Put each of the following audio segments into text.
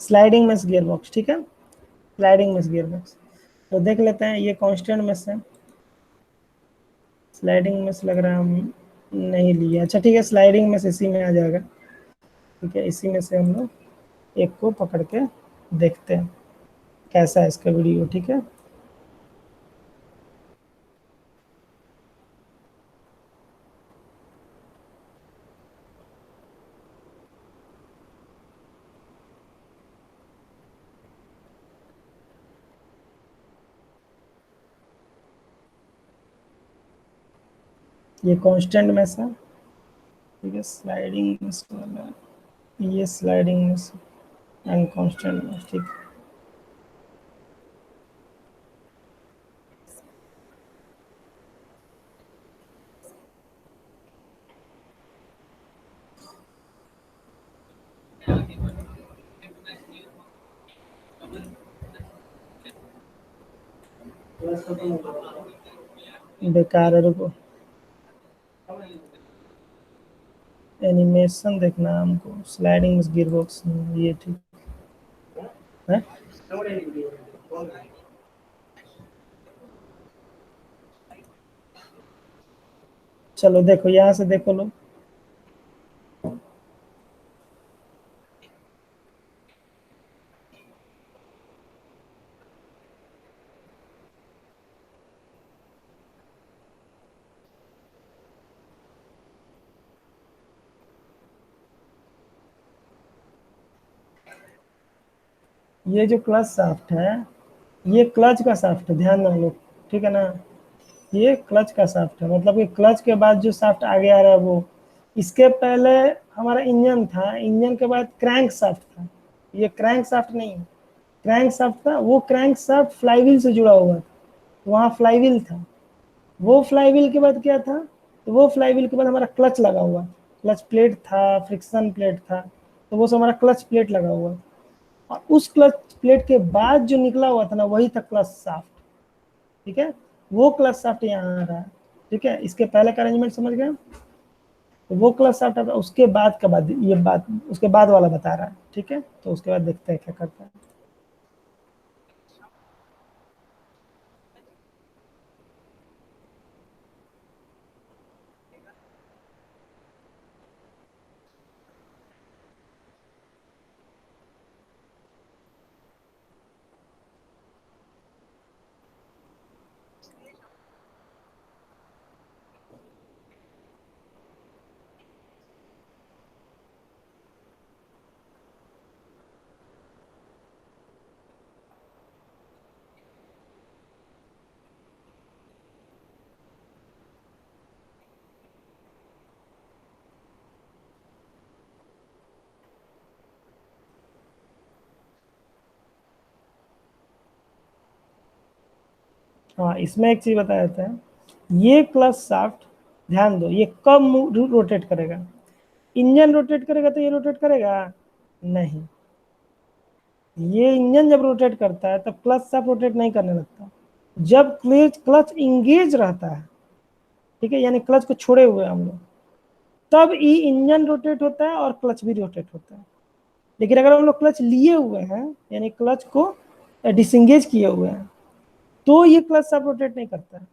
Sliding mesh gear box, ठीक है, sliding mesh gear box. तो देख लेते हैं, ये कांस्टेंट मेश है, स्लाइडिंग मेश लग रहा है हम नहीं लिए। अच्छा ठीक है, स्लाइडिंग मेश इसी में आ जाएगा, ठीक है, इसी में से हम लोग एक को पकड़ के देखते हैं कैसा है इसका वीडियो, ठीक है। ये कांस्टेंट मेश है, ठीक है, स्लाइडिंग मेश वाला, ये sliding mesh and constant mesh, ठीक है। बेकार है, रुको, एनिमेशन देखना है हमको, स्लाइडिंग गियर बॉक्स, ये ठीक है। चलो देखो, यहाँ से देखो लो, ये जो क्लच शाफ्ट है, ये क्लच का शाफ्ट है, ध्यान देना लोग, ठीक है ना, ये क्लच का शाफ्ट है, मतलब कि क्लच के बाद जो शाफ्ट आगे आ रहा है वो, इसके पहले हमारा इंजन था, इंजन के बाद क्रैंक शाफ्ट था, ये क्रैंक शाफ्ट नहीं है, क्रैंक शाफ्ट था, वो क्रैंक शाफ्ट फ्लाईव्हील से जुड़ा हुआ था, वहाँ फ्लाईव्हील था, वो फ्लाईव्हील के बाद क्या था, तो वो फ्लाईव्हील के बाद हमारा क्लच लगा हुआ, क्लच प्लेट था, फ्रिक्शन प्लेट था, तो वो सब हमारा क्लच प्लेट लगा हुआ, और उस क्लच प्लेट के बाद जो निकला हुआ था ना, वही था क्लच शाफ्ट, ठीक है, वो क्लच शाफ्ट यहाँ आ रहा है, ठीक है, इसके पहले का अरेंजमेंट समझ गए, तो वो क्लच शाफ्ट उसके बाद का बाद, ये बात उसके बाद वाला बता रहा है, ठीक है, तो उसके बाद देखते हैं क्या करता है। हाँ, इसमें एक चीज बताया जाता है, ये क्लच शाफ्ट, ध्यान दो, ये कब रोटेट करेगा, इंजन रोटेट करेगा तो ये रोटेट करेगा नहीं, ये इंजन जब रोटेट करता है तब क्लच शाफ्ट रोटेट नहीं करने लगता, जब क्लच क्लच इंगेज रहता है, ठीक है, यानी क्लच को छोड़े हुए हम लोग, तब ही इंजन रोटेट होता है और क्लच भी रोटेट होता है। लेकिन अगर हम लोग क्लच लिए हुए हैं, यानी क्लच को डिसंगेज किए हुए हैं, तो ये क्लच सब रोटेट नहीं करता है।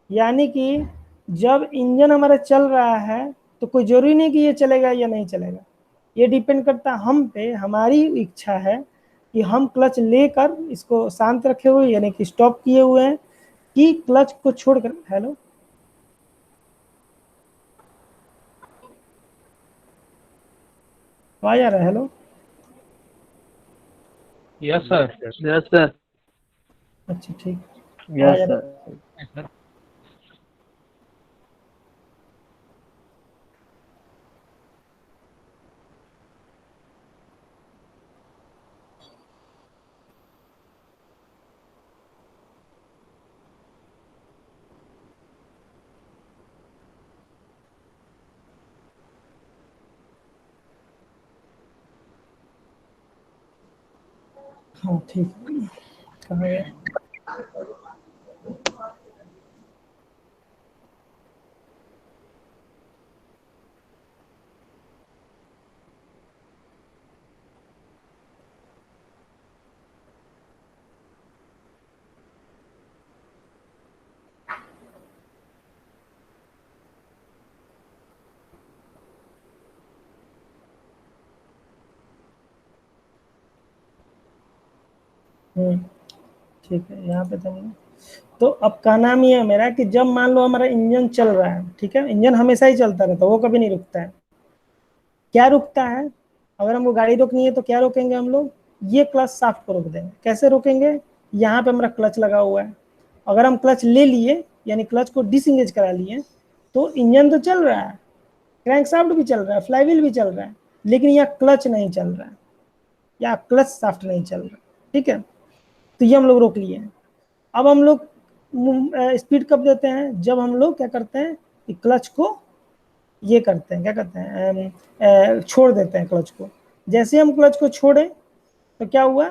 यानी कि जब इंजन हमारा चल रहा है तो कोई जरूरी नहीं कि ये चलेगा या नहीं चलेगा, ये डिपेंड करता है हम पे, हमारी इच्छा है कि हम क्लच लेकर इसको शांत रखे हुए, यानी कि स्टॉप किए हुए हैं, कि क्लच को छोड़कर, हेलो, आवाज आ रहा है, hello, yes sir. Yes sir. अच्छा ठीक, आवाज यस आ रहा सर। है। हाँ ठीक, कहाँ गया, हम्म, ठीक है, यहाँ पे था नहीं। तो अब का नाम ये है मेरा कि जब मान लो हमारा इंजन चल रहा है, ठीक है, इंजन हमेशा ही चलता रहता है, वो कभी नहीं रुकता है। क्या रुकता है? अगर हमको गाड़ी रोकनी है तो क्या रोकेंगे हम लोग? ये क्लच शाफ्ट को रोक देंगे। कैसे रोकेंगे? यहाँ पे हमारा क्लच लगा हुआ है, अगर हम क्लच ले लिए यानी क्लच को डिसंगेज करा लिए, तो इंजन तो चल रहा है, क्रैंक शाफ्ट भी चल रहा है, फ्लाईव्हील भी चल रहा है, लेकिन यहाँ क्लच नहीं चल रहा है, या क्लच शाफ्ट नहीं चल रहा। ठीक है, तो ये हम लोग रोक लिए। अब हम लोग स्पीड कब देते हैं? जब हम लोग क्या करते हैं कि क्लच को ये करते हैं, क्या करते हैं, छोड़ देते हैं क्लच को। जैसे हम क्लच को छोड़े तो क्या हुआ,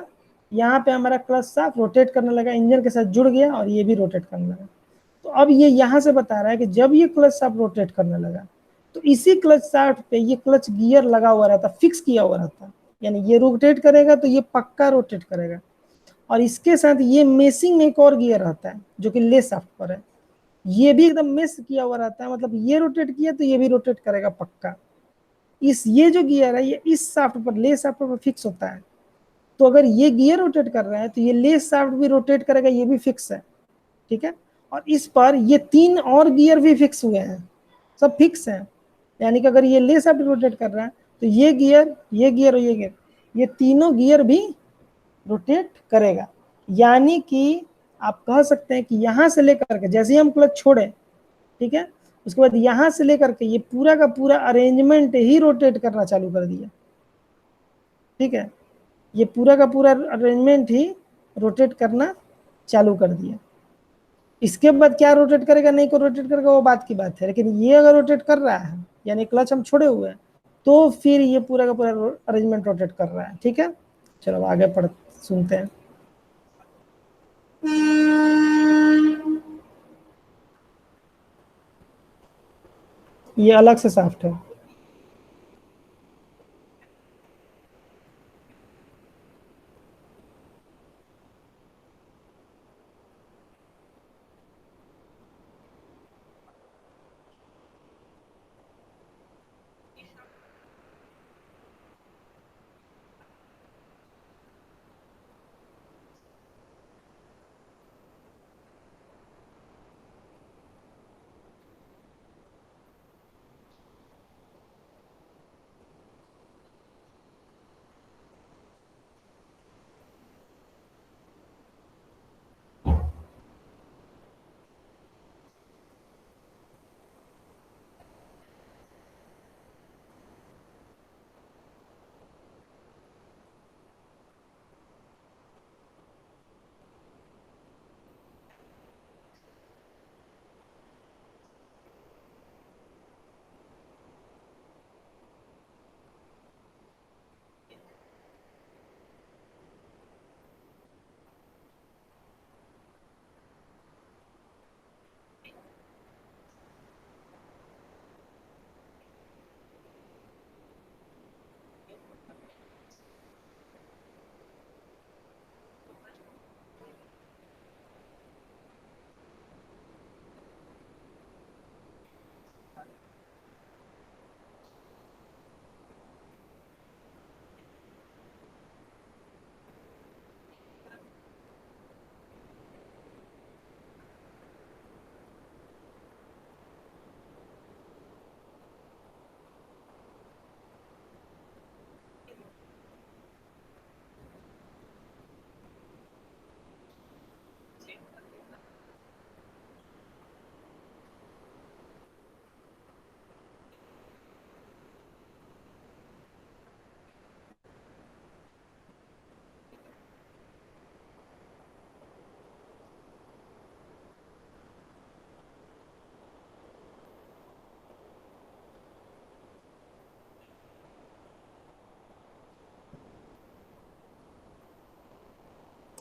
यहाँ पे हमारा क्लच साफ रोटेट करने लगा, इंजन के साथ जुड़ गया और ये भी रोटेट करने लगा। तो अब ये यहाँ से बता रहा है कि जब ये क्लच साफ रोटेट करने लगा, तो इसी क्लच साफ्ट पे ये क्लच गियर लगा हुआ रहता, फिक्स किया हुआ रहता, यानी ये रोटेट करेगा तो ये पक्का रोटेट करेगा। और इसके साथ ये मेसिंग में एक और गियर रहता है जो कि ले शाफ्ट पर है, ये भी एकदम मेस किया हुआ रहता है, मतलब ये रोटेट किया तो ये भी रोटेट करेगा पक्का। इस ये जो गियर है ये इस शाफ्ट पर, ले शाफ्ट पर फिक्स होता है। तो अगर ये गियर रोटेट कर रहा है तो ये ले शाफ्ट भी रोटेट करेगा, ये भी फिक्स है। ठीक है, और इस पर ये तीन और गियर भी फिक्स हुए हैं, सब फिक्स है। यानी कि अगर ये ले शाफ्ट रोटेट कर रहा है तो ये गियर, ये गियर और ये गियर, ये तीनों गियर भी रोटेट करेगा। यानी कि आप कह सकते हैं कि यहां से लेकर के जैसे ही हम क्लच छोड़े, ठीक है, उसके बाद यहां से लेकर के ये पूरा का पूरा अरेंजमेंट ही रोटेट करना चालू कर दिया। ठीक है, ये पूरा का पूरा अरेंजमेंट ही रोटेट करना चालू कर दिया। इसके बाद क्या रोटेट करेगा नहीं को रोटेट करेगा वो बात की बात है, लेकिन ये अगर रोटेट कर रहा है यानी क्लच हम छोड़े हुए हैं, तो फिर ये पूरा का पूरा अरेंजमेंट रोटेट कर रहा है। ठीक है, चलो आगे पढ़ सुनते हैं। ये अलग से शाफ्ट है।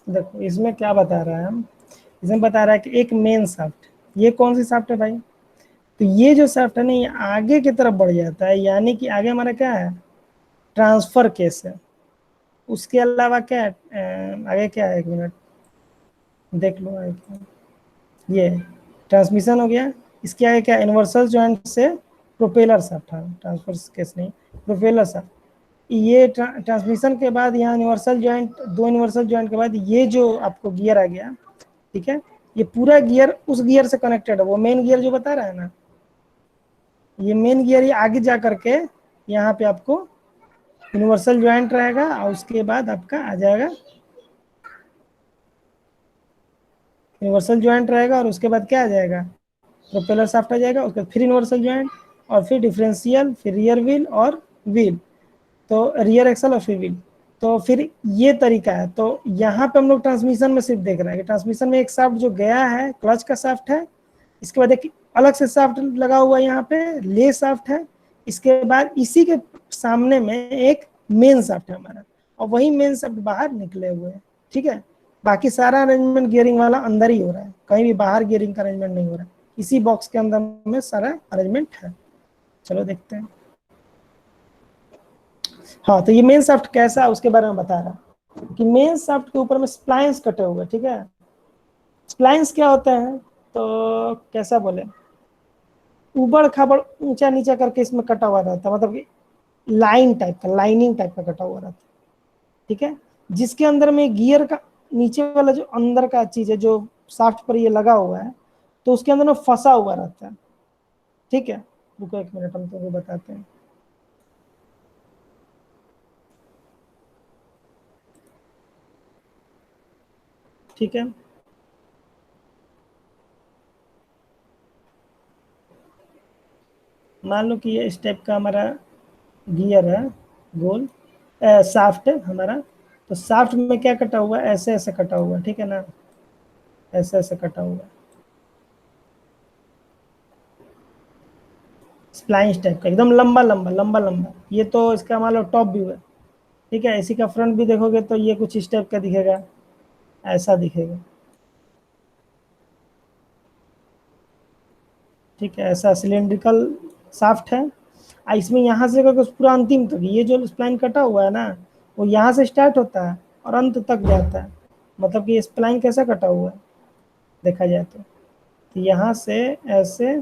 देखो इसमें क्या बता रहा है हम, इसमें बता रहा है कि एक मेन शाफ्ट, ये कौन सी शाफ्ट है भाई? तो ये जो शाफ्ट है ना ये आगे की तरफ बढ़ जाता है, यानी कि आगे हमारा क्या है, ट्रांसफर केस है। उसके अलावा क्या है, आगे क्या है, एक मिनट देख लो आगे। ये ट्रांसमिशन हो गया, इसके आगे क्या, यूनिवर्सल जॉइंट से प्रोपेलर शाफ्ट, हाँ ट्रांसफर केस नहीं, प्रोपेलर शाफ्ट। ये ट्रांसमिशन के बाद यहाँ यूनिवर्सल जॉइंट, 2 यूनिवर्सल जॉइंट के बाद ये जो आपको गियर आ गया, ठीक है, ये पूरा गियर उस गियर से कनेक्टेड है, वो मेन गियर जो बता रहा है ना, ये मेन गियर ये आगे जा करके यहाँ पे आपको यूनिवर्सल जॉइंट रहेगा और उसके बाद आपका आ जाएगा यूनिवर्सल जॉइंट रहेगा और उसके बाद क्या आ जाएगा, प्रोपेलर शाफ्ट आ जाएगा, उसके बाद फिर यूनिवर्सल जॉइंट और फिर डिफरेंशियल, फिर रियर व्हील और व्हील, तो रियर एक्सल और फिर व्हील। तो फिर ये तरीका है। तो यहाँ पे हम लोग ट्रांसमिशन में सिर्फ देख रहे हैं कि ट्रांसमिशन में एक शाफ्ट जो गया है क्लच का शाफ्ट है, इसके बाद एक अलग से शाफ्ट लगा हुआ है यहाँ पे ले शाफ्ट है, इसके बाद इसी के सामने में एक मेन शाफ्ट है हमारा, और वही मेन शाफ्ट बाहर निकले हुए हैं, ठीक है। बाकी सारा अरेंजमेंट गियरिंग वाला अंदर ही हो रहा है, कहीं भी बाहर गियरिंग का अरेंजमेंट नहीं हो रहा है, इसी बॉक्स के अंदर में सारा अरेंजमेंट है। चलो देखते हैं। हाँ, तो ये मेन शाफ्ट कैसा है उसके बारे में बता रहा कि मेन शाफ्ट के ऊपर में स्प्लाइंस कटे हुए, ठीक है। स्प्लाइंस क्या होता है, तो कैसा बोले, ऊबड़ खाबड़ ऊंचा नीचा करके इसमें कटा हुआ रहता है, मतलब लाइन टाइप का, लाइनिंग टाइप का कटा हुआ रहता है, ठीक है। जिसके अंदर में गियर का नीचे वाला जो अंदर का चीज है जो शाफ्ट पर ये लगा हुआ है, तो उसके अंदर में फंसा हुआ रहता है, ठीक है। रुको 1 मिनट, हम तुमको बताते हैं। ठीक है, मान लो कि ये इस टाइप का हमारा गियर है, गोल शाफ्ट है हमारा, तो शाफ्ट में क्या कटा हुआ है, ऐसे ऐसे कटा हुआ है, ठीक है ना, ऐसे ऐसे कटा हुआ है, स्प्लाइंस टाइप का, एकदम लंबा लंबा लंबा लंबा। ये तो इसका मान लो टॉप व्यू है, ठीक है। इसी का फ्रंट भी देखोगे तो ये कुछ इस टाइप का दिखेगा, ऐसा दिखेगा, ठीक है। ऐसा सिलेंड्रिकल शाफ्ट है। इसमें यहाँ से करके पूरा अंतिम तक ये जो स्प्लाइन कटा हुआ है ना, वो यहाँ से स्टार्ट होता है और अंत तक जाता है। मतलब कि स्प्लाइन कैसा कटा हुआ है देखा जाए तो यहाँ से ऐसे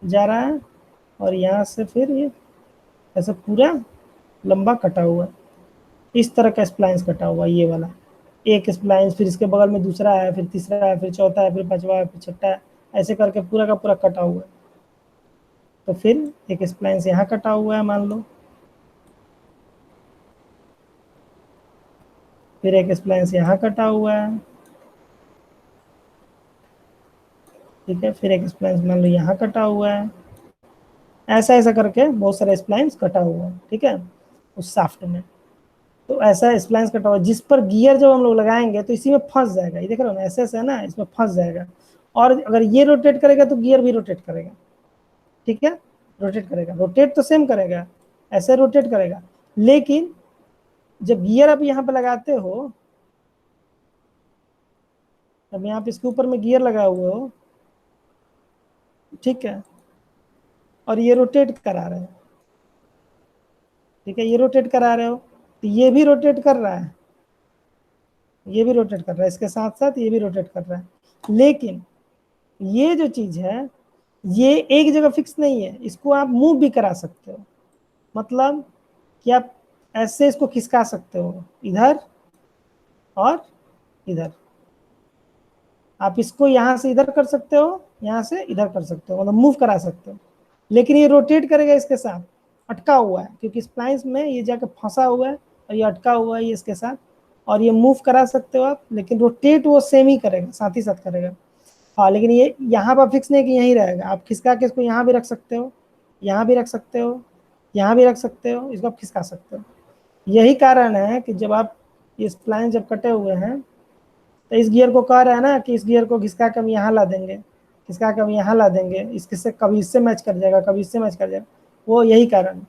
जा रहा है और यहाँ से फिर ये ऐसे पूरा लंबा कटा हुआ है, इस तरह का स्प्लाइंस कटा हुआ है ये वाला। एक स्प्लाइंस, फिर इसके बगल में दूसरा है, फिर तीसरा है, फिर चौथा है, फिर पांचवा है, फिर छठा है, ऐसे करके पूरा का पूरा कटा हुआ है। तो फिर एक स्प्लाइंस यहाँ कटा हुआ है मान लो, फिर एक स्प्लाइंस यहाँ कटा हुआ है, ठीक है, फिर एक स्प्लाइंस मान लो यहाँ कटा हुआ है, ऐसा ऐसा करके बहुत सारे स्प्लाइंस कटा हुआ है, ठीक है, उस शाफ्ट में। तो ऐसा स्प्लाइंस कटा हुआ है जिस पर गियर जब हम लोग लगाएंगे तो इसी में फंस जाएगा, ये देख रहे हो ना, ऐसे ऐसे है ना, इसमें फंस जाएगा। और अगर ये रोटेट करेगा तो गियर भी रोटेट करेगा, ठीक है, रोटेट करेगा, रोटेट तो सेम करेगा, ऐसे रोटेट करेगा। लेकिन जब गियर आप यहाँ पे लगाते हो, अब यहाँ पे इसके ऊपर में गियर लगा हुआ हो, ठीक है, और ये रोटेट करा रहे हैं, ठीक है, ये रोटेट करा रहे हो, तो ये भी रोटेट कर रहा है, ये भी रोटेट कर रहा है, इसके साथ साथ ये भी रोटेट कर रहा है। लेकिन ये जो चीज है ये एक जगह फिक्स नहीं है, इसको आप मूव भी करा सकते हो। मतलब कि आप ऐसे इसको खिसका सकते हो इधर और इधर, आप इसको यहाँ से इधर कर सकते हो, यहाँ से इधर कर सकते हो, मतलब मूव करा सकते हो। लेकिन ये रोटेट करेगा इसके साथ, अटका हुआ है, क्योंकि स्प्लाइंस में ये जाके फंसा हुआ है और ये अटका हुआ है ये इसके साथ। और ये मूव करा सकते हो आप, लेकिन रोटेट वो सेम ही करेगा, साथ ही साथ करेगा। हाँ, लेकिन ये यहाँ पर फिक्स नहीं कि यहीं रहेगा, आप खिसका के इसको यहाँ भी रख सकते हो, यहाँ भी रख सकते हो, यहाँ भी रख सकते हो, इसको आप खिसका सकते हो। यही कारण है कि जब आप ये स्प्लाइन जब कटे हुए हैं तो इस गियर को कह रहा है ना कि इस गियर को घिसका के हम यहाँ ला देंगे, घिसका के हम यहाँ ला देंगे, इसके से कभी इससे मैच कर जाएगा, कभी इससे मैच कर जाएगा। वो यही कारण,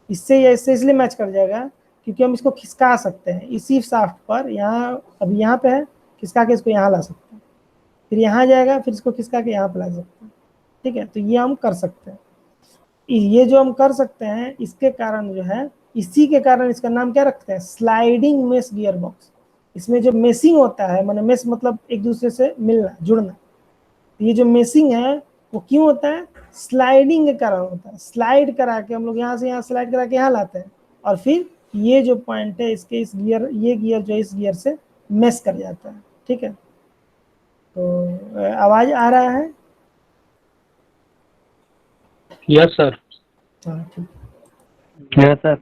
इससे या इससे इसलिए मैच कर जाएगा क्योंकि हम इसको खिसका सकते हैं इसी शाफ्ट पर, यहाँ अभी यहाँ पे है, खिसका के इसको यहाँ ला सकते हैं, फिर यहाँ जाएगा, फिर इसको खिसका के यहाँ पे ला सकते हैं, ठीक है। तो ये हम कर सकते हैं, ये जो हम कर सकते हैं इसके कारण जो है, इसी के कारण इसका नाम क्या रखते हैं, स्लाइडिंग मेश गियर बॉक्स। इसमें जो मेसिंग होता है, मैंने मेश मतलब एक दूसरे से मिलना जुड़ना, ये जो मेसिंग है वो क्यों होता है, स्लाइडिंग के कारण होता है। स्लाइड करा के हम लोग यहाँ से यहाँ स्लाइड करा के यहाँ लाते हैं और फिर ये जो पॉइंट है इसके इस गियर, ये गियर जो इस गियर से मेस कर जाता है, ठीक है। तो आवाज आ रहा है? Yes sir. हाँ ठीक। Yes sir.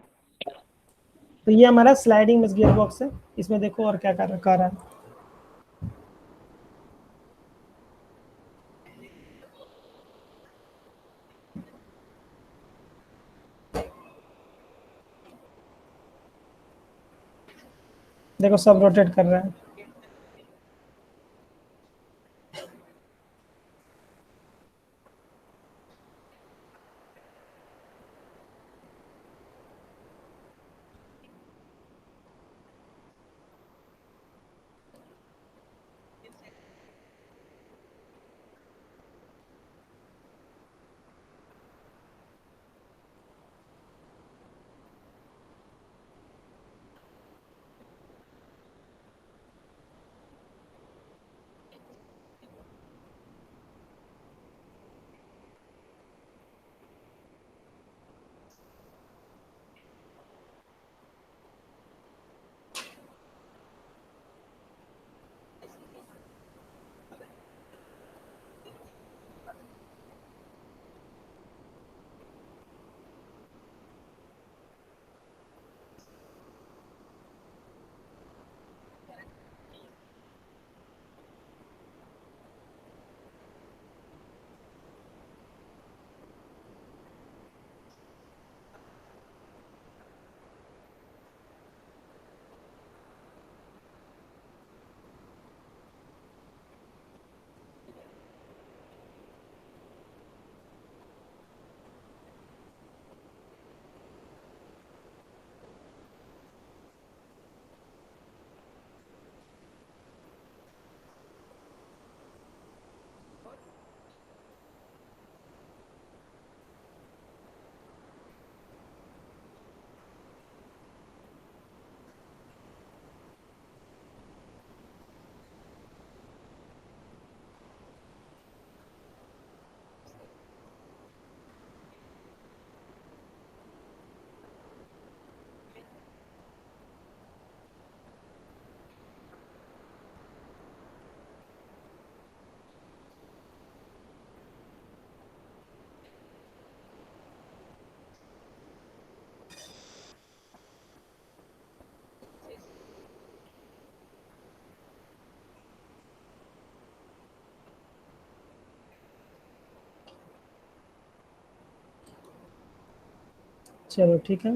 तो ये हमारा स्लाइडिंग मेस गियर बॉक्स है। इसमें देखो और क्या कर रहा है। देखो सब रोटेट कर रहा है। चलो ठीक है।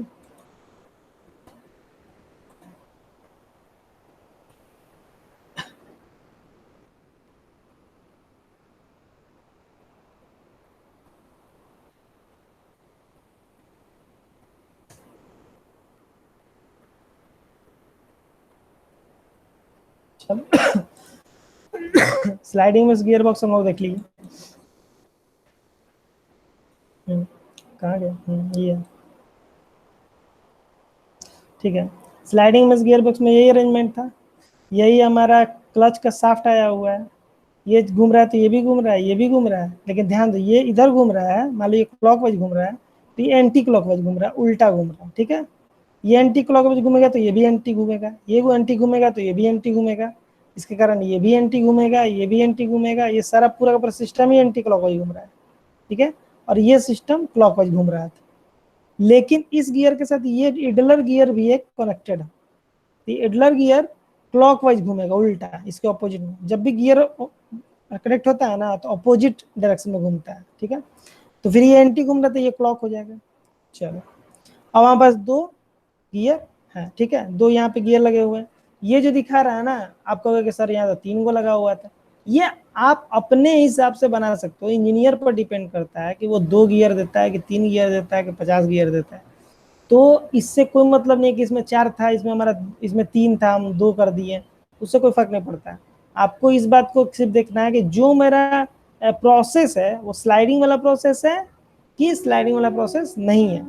चलो स्लाइडिंग में गियर बॉक्स हम लोग देख लीजिए। कहाँ गया? ये ठीक है। स्लाइडिंग में गियर बॉक्स में यही अरेंजमेंट था। यही हमारा क्लच का शाफ्ट आया हुआ है। ये घूम रहा है तो ये भी घूम रहा है, ये भी घूम रहा है, लेकिन ध्यान दो ये इधर घूम रहा है, मान लो ये क्लॉकवाइज घूम रहा है तो ये एंटी क्लॉकवाइज घूम रहा है, उल्टा घूम रहा है, ठीक है। ये एंटी क्लॉकवाइज घूमेगा तो ये भी एंटी घूमेगा, ये वो एंटी घूमेगा तो ये भी एंटी घूमेगा। इसके कारण ये भी एंटी घूमेगा, ये भी एंटी घूमेगा, ये सारा पूरा का पूरा सिस्टम ही एंटी क्लॉकवाइज घूम रहा है, ठीक है। और ये सिस्टम क्लॉकवाइज घूम रहा था, लेकिन इस गियर के साथ ये इडलर गियर भी एक कनेक्टेड है। इडलर गियर क्लॉकवाइज घूमेगा, उल्टा इसके ऑपोजिट में। जब भी गियर कनेक्ट होता है ना तो ऑपोजिट डायरेक्शन में घूमता है, ठीक है। तो फिर ये एंटी घूम रहा था, ये क्लॉक हो जाएगा। चलो अब हमारे पास दो गियर है, ठीक है, दो यहाँ पे गियर लगे हुए हैं। ये जो दिखा रहा है ना, आप कहोगे कि सर यहाँ तो 3 गो लगा हुआ था। ये आप अपने हिसाब से बना सकते हो, इंजीनियर पर डिपेंड करता है कि वो 2 गियर देता है कि 3 गियर देता है कि 50 गियर देता है। तो इससे कोई मतलब नहीं कि इसमें 4 था, इसमें हमारा इसमें 3 था हम 2 कर दिए, उससे कोई फर्क नहीं पड़ता है। आपको इस बात को सिर्फ देखना है कि जो मेरा प्रोसेस है वो स्लाइडिंग वाला प्रोसेस है कि स्लाइडिंग वाला प्रोसेस नहीं है,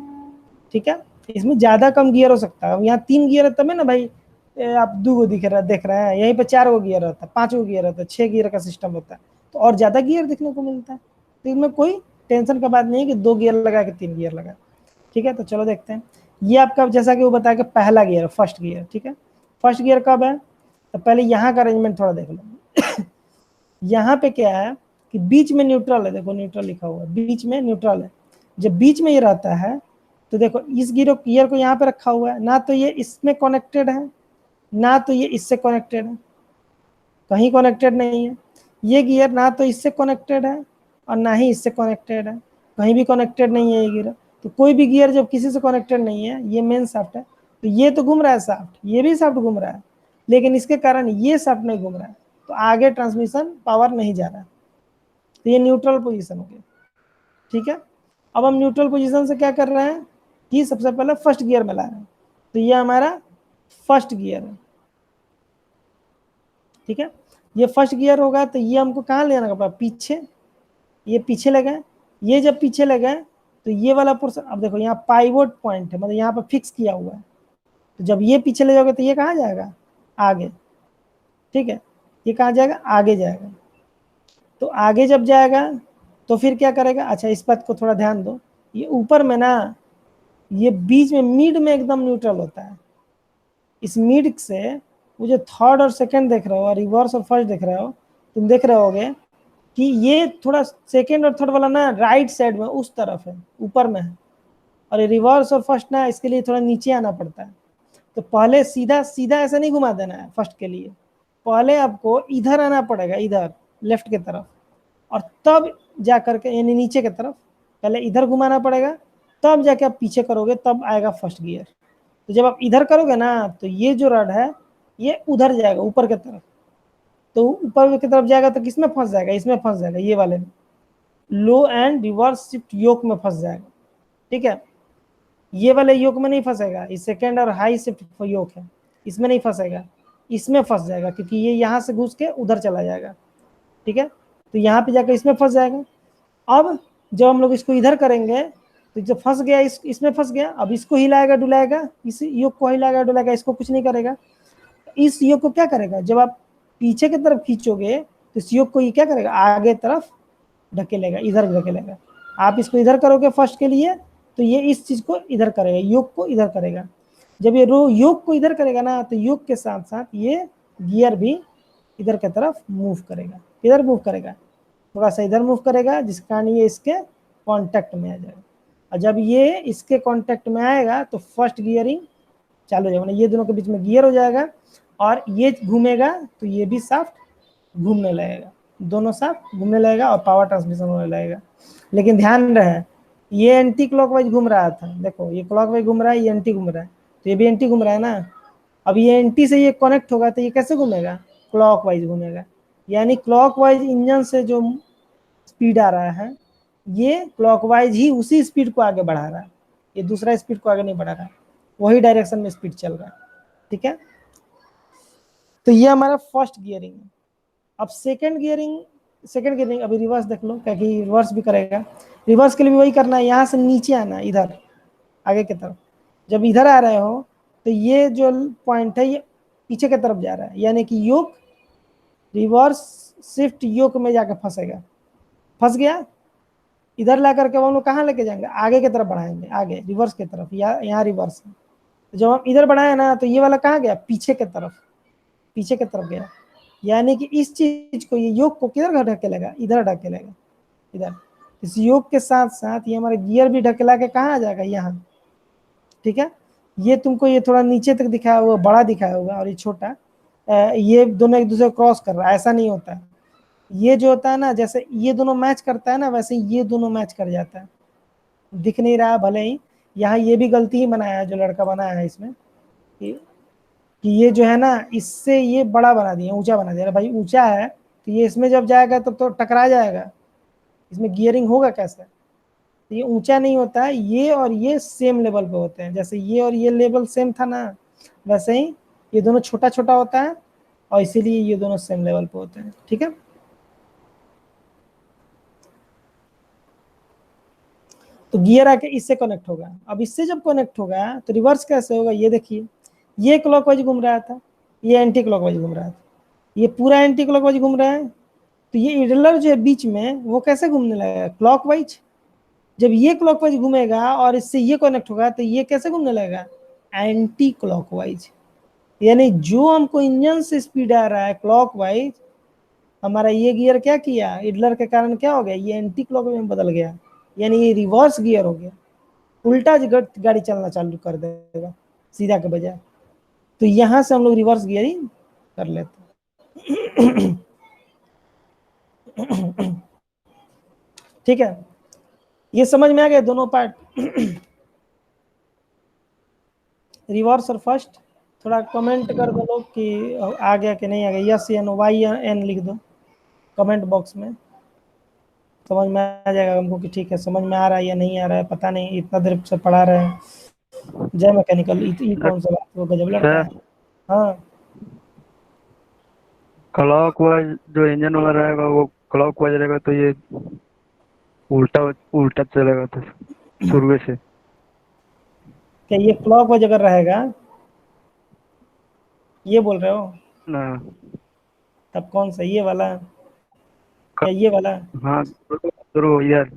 ठीक है। इसमें ज्यादा कम गियर हो सकता है। यहाँ 3 गियर है तब है ना भाई, आप 2 गो देख रहे हैं, यहीं पे 4 गो गियर रहता है, 5 गो गियर रहता है, 6 गियर का सिस्टम होता है, तो और ज्यादा गियर देखने को मिलता है। तो इसमें कोई टेंशन का बात नहीं है कि 2 गियर लगा के 3 गियर लगा, ठीक है। तो चलो देखते हैं ये आपका जैसा कि वो बताया कि पहला गियर, फर्स्ट गियर, ठीक है। फर्स्ट गियर कब है, तो पहले यहाँ का अरेंजमेंट थोड़ा देख लो। यहाँ पे क्या है कि बीच में न्यूट्रल है, देखो न्यूट्रल लिखा हुआ है, बीच में न्यूट्रल है। जब बीच में ये रहता है तो देखो इस गियर को यहाँ पे रखा हुआ है, ना तो ये इसमें कनेक्टेड है ना तो ये इससे कनेक्टेड है, कहीं कनेक्टेड नहीं है। ये गियर ना तो इससे कनेक्टेड है और ना ही इससे कनेक्टेड है, कहीं भी कनेक्टेड नहीं है ये गियर। तो कोई भी गियर जब किसी से कनेक्टेड नहीं है, ये मेन शाफ्ट है, तो ये तो घूम रहा है शाफ्ट, ये भी शाफ्ट घूम रहा है, लेकिन इसके कारण ये शाफ्ट नहीं घूम रहा है, तो आगे ट्रांसमिशन पावर नहीं जा रहा है, तो ये न्यूट्रल पोजीशन हो गया, ठीक है। अब हम न्यूट्रल पोजीशन से क्या कर रहे हैं कि सबसे पहले फर्स्ट गियर में ला रहे हैं, तो ये हमारा फर्स्ट गियर है, ठीक है। ये फर्स्ट गियर होगा तो ये हमको कहाँ ले आना पड़ा, पीछे, ये पीछे लगा, ये जब पीछे लगा तो ये वाला पोर्शन, अब देखो यहाँ पाइवोट पॉइंट है, मतलब यहाँ पर फिक्स किया हुआ है, तो जब ये पीछे ले जाओगे तो ये कहाँ जाएगा, आगे, ठीक है, ये कहाँ जाएगा, आगे जाएगा। तो आगे जब जाएगा तो फिर क्या करेगा, अच्छा इस बात को थोड़ा ध्यान दो, ये ऊपर में ना, ये बीच में मिड में एकदम न्यूट्रल होता है, इस मिड से वो जो थर्ड और सेकंड देख रहे हो और रिवर्स और फर्स्ट देख रहे हो, तुम देख रहे होगे कि ये थोड़ा सेकंड और थर्ड वाला ना राइट साइड में उस तरफ है, ऊपर में है, और ये रिवर्स और फर्स्ट ना इसके लिए थोड़ा नीचे आना पड़ता है। तो पहले सीधा सीधा ऐसा नहीं घुमा देना है फर्स्ट के लिए, पहले आपको इधर आना पड़ेगा, इधर लेफ्ट की तरफ, और तब जा करके यानी नीचे की तरफ पहले इधर घुमाना पड़ेगा, तब जाके आप पीछे करोगे तब आएगा फर्स्ट गियर। तो जब आप इधर करोगे ना तो ये जो रड है ये उधर जाएगा ऊपर की तरफ, तो ऊपर की तरफ जाएगा तो किसमें फंस जाएगा, इसमें फंस जाएगा, ये वाले में, लो एंड रिवर्स शिफ्ट योक में फंस जाएगा, ठीक है। ये वाले योक में नहीं फंसेगा, ये सेकेंड और हाई शिफ्ट योक है, इसमें नहीं फंसेगा, इसमें फंस जाएगा, क्योंकि ये यहाँ से घुस के उधर चला जाएगा, ठीक है। तो यहाँ पे जाकर इसमें फंस जाएगा। अब जब हम लोग इसको इधर करेंगे तो जब फंस गया, इसमें फंस गया, अब इसको हिलाएगा डुलाएगा, इस योग को हिलाएगा डुलाएगा, इसको कुछ नहीं करेगा। इस योग को क्या करेगा, जब आप पीछे की तरफ खींचोगे तो इस योग को ये क्या करेगा, आगे तरफ ढकेलेगा, इधर ढकेलेगा। आप इसको इधर करोगे फर्स्ट के लिए तो ये इस चीज को इधर करेगा, योग को इधर करेगा। जब ये योग को इधर करेगा ना तो योग के साथ साथ ये गियर भी इधर की तरफ मूव करेगा, इधर मूव करेगा, थोड़ा सा इधर मूव करेगा, जिस कारण ये इसके कांटेक्ट में आ जाएगा। और जब ये इसके कांटेक्ट में आएगा तो फर्स्ट गियरिंग चालू हो जाएगा, ये दोनों के बीच में गियर हो जाएगा, और ये घूमेगा तो ये भी शाफ्ट घूमने लगेगा, दोनों शाफ्ट घूमने लगेगा और पावर ट्रांसमिशन होने लगेगा। लेकिन ध्यान रहे ये एंटी क्लॉकवाइज घूम रहा था, देखो ये क्लॉकवाइज घूम रहा है, ये एंटी घूम रहा है, तो ये भी एंटी घूम रहा है ना। अब ये एंटी से ये कनेक्ट होगा तो ये कैसे घूमेगा, क्लॉकवाइज घूमेगा, यानी क्लॉकवाइज इंजन से जो स्पीड आ रहा है ये क्लॉकवाइज ही उसी स्पीड को आगे बढ़ा रहा है, ये दूसरा स्पीड को आगे नहीं बढ़ा रहा है, वही डायरेक्शन में स्पीड चल रहा है, ठीक है। तो ये हमारा फर्स्ट गियरिंग है। अब सेकंड गियरिंग अभी रिवर्स देख लो, क्योंकि रिवर्स भी करेगा, रिवर्स के लिए भी वही करना है, यहाँ से नीचे आना इधर आगे की तरफ। जब इधर आ रहे हो तो ये जो पॉइंट है ये पीछे की तरफ जा रहा है, यानी कि योक रिवर्स शिफ्ट योक में जाकर फंसेगा, फंस गया, इधर ला करके हम लोग कहाँ लेके जाएंगे, आगे की तरफ बढ़ाएंगे, आगे रिवर्स की तरफ, या यहाँ रिवर्स है। तो जब हम इधर बढ़ाए ना तो ये वाला कहाँ गया, पीछे की तरफ, पीछे की तरफ गया, यानी कि इस चीज को ये योग को किधर ढकेलेगा, इधर ढकेलेगा, इधर। इस योग के साथ साथ ये हमारा गियर भी ढकेला के कहाँ आ जाएगा, यहाँ, ठीक है। ये तुमको ये थोड़ा नीचे तक दिखाया हुआ, बड़ा दिखाया हुआ, और ये छोटा, ये दोनों एक दूसरे को क्रॉस कर रहा है, ऐसा नहीं होता है। ये जो होता है ना, जैसे ये दोनों मैच करता है ना, वैसे ये दोनों मैच कर जाता है, दिख नहीं रहा भले ही, यहाँ ये भी गलती ही बनाया है जो लड़का बनाया है इसमें, कि ये जो है ना इससे ये बड़ा बना दिया, ऊंचा बना दिया, भाई ऊंचा है तो ये इसमें जब जाएगा तब तो टकरा जाएगा, इसमें गियरिंग होगा कैसे। तो ये ऊंचा नहीं होता है, ये और ये सेम लेवल पे होते हैं, जैसे ये और ये लेवल सेम था ना, वैसे ही ये दोनों छोटा छोटा होता है, और इसीलिए ये दोनों सेम लेवल पे होते हैं, ठीक है। तो गियर आके इससे कनेक्ट होगा, अब इससे जब कनेक्ट होगा तो रिवर्स कैसे होगा, ये देखिए, ये क्लॉकवाइज घूम रहा था, ये एंटी क्लॉकवाइज घूम रहा था, ये पूरा एंटी क्लॉकवाइज घूम रहा है, तो ये इडलर जो है बीच में वो कैसे घूमने लगेगा, क्लॉकवाइज, जब ये क्लॉकवाइज घूमेगा और इससे ये कनेक्ट होगा तो ये कैसे घूमने लगेगा, एंटी क्लॉकवाइज। यानी जो हमको इंजन से स्पीड आ रहा है क्लॉकवाइज, हमारा ये गियर क्या किया, इडलर के कारण क्या हो गया, ये एंटी क्लॉकवाइज में बदल गया, यानी ये रिवर्स गियर हो गया, उल्टा गाड़ी चलना चालू कर देगा सीधा के बजाय। तो यहां से हम लोग रिवर्स गियरिंग कर लेते हैं। ठीक है, ये समझ में आ गया दोनों पार्ट। रिवर्स और फर्स्ट, थोड़ा कमेंट कर दो लोग कि आ गया कि नहीं आ गया, यस एन वाई एन लिख दो कमेंट बॉक्स में, समझ में आ जाएगा हमको कि ठीक है समझ में आ रहा है या नहीं आ रहा है, पता नहीं इतना देर से पढ़ा रहे हैं। जय मैकेनिकल, ये कौन सा बात, वो गजब लड़का है। सर हाँ क्लॉक वाइज जो इंजन वाला रहेगा वो क्लॉक वाइज रहेगा, तो ये उल्टा उल्टा चलेगा तो शुरू से। क्या ये क्लॉक वाइज अगर रहेगा, ये बोल रहे हो, ना। तब कौन सा, ये वाला या ये वाला? हाँ शुरू यार,